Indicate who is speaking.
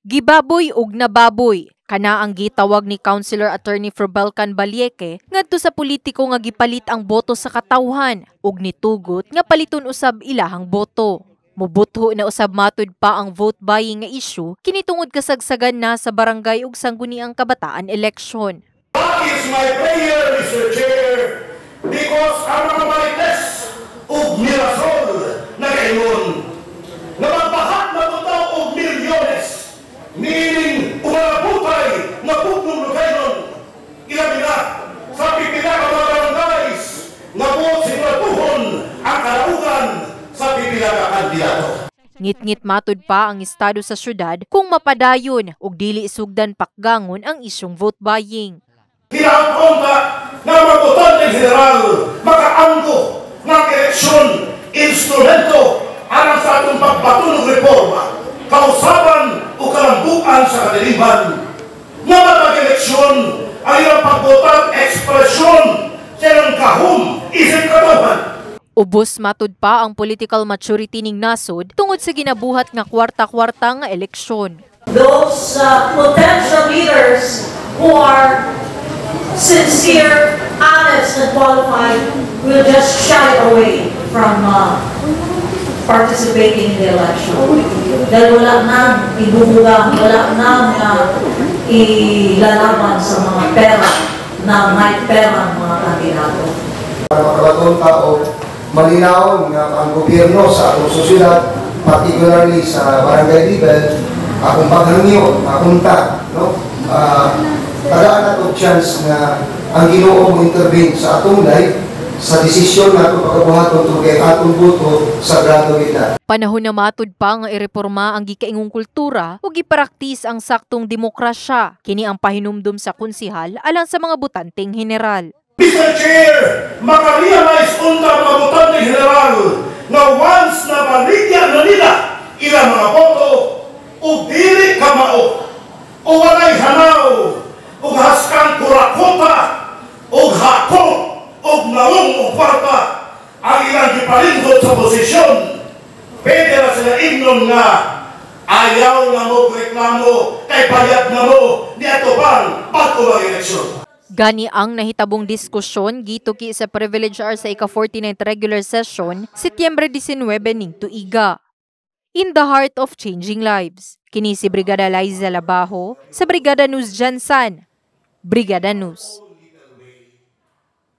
Speaker 1: Gibaboy ug nababoy, kana ang gitawag ni Councilor Attorney Frobalcan Balieque ngadto sa politiko nga gipalit ang boto sa katawhan ug nitugot nga paliton usab ilahang boto. Mubutho na usab matud pa ang vote buying nga issue kini tungod kasagsagan na sa barangay ug sangguniang kabataan election.
Speaker 2: That is my prayer, Mr. Chair, because ang mga marites ug mirasol na kaingon na magbahat na tutaw og milyones, meaning umalaputay na putlong lukaynon, ilabi na sa pipila ka mga barangays na buot siguratuhon ang kalaugan sa pipila ka kandidato.
Speaker 1: Ngit-ngit matud pa ang estado sa syudad kung mapadayon ug dili isugdan pakgangon ang isyong vote buying.
Speaker 2: Kinaangkon ka na mabutan ng general makaangko ng eleksyon instrumento alang sa atong pagbatulog reforma, kausapan o kalambukan sa kadiliman. Nga matag-eleksyon ay ang pagbotang ekspresyon sa ng kahum isip katawahan.
Speaker 1: Ubos matud pa ang political maturity ning nasod tungod sa ginabuhat nga kwarta-kwarta nga eleksyon.
Speaker 3: Those potential leaders who are sincere, honest, and qualified will just shy away from participating in the election. Dahil wala nang ibubugang, wala nang ilalaban sa mga pera na may pera ng mga kandidato.
Speaker 4: Makabatong tao, malinaw nga ang gobyerno sa atong sosyedad, particularly sa barangay level, akong paghangyo, akunta, no? Tagaan nato chance nga ang Ginoo mo intervene sa atong life sa desisyon nato pagkabuhaton tungod kay atong boto sa gratuidad.
Speaker 1: Panahon na matud pa nga ireporma ang gikaingong kultura ug ipraktis ang saktong demokrasya. Kini ang pahinumdum sa konsihal alang sa mga botanteng general.
Speaker 2: Mr. Chair, makarealize unta mga botanteng general na once na baligyan na nila ilang mga boto ug dili kamao o walay hanaw ug haskang kurakota ug hako ug naong ug kwarta ang ilang gipalindot sa posisyon, pwede na sila ingnon nga ayaw na mo reklamo kay bayad na mo ni ato pang pag-ubang eleksyon.
Speaker 1: Gani ang nahitabong diskusyon gituki sa Privilege Hour sa ika-49th regular session Setyembre 19 ning tuiga. In the heart of changing lives. Kini si Brigada Liza Labajo sa Brigada News Jansan. Brigada News.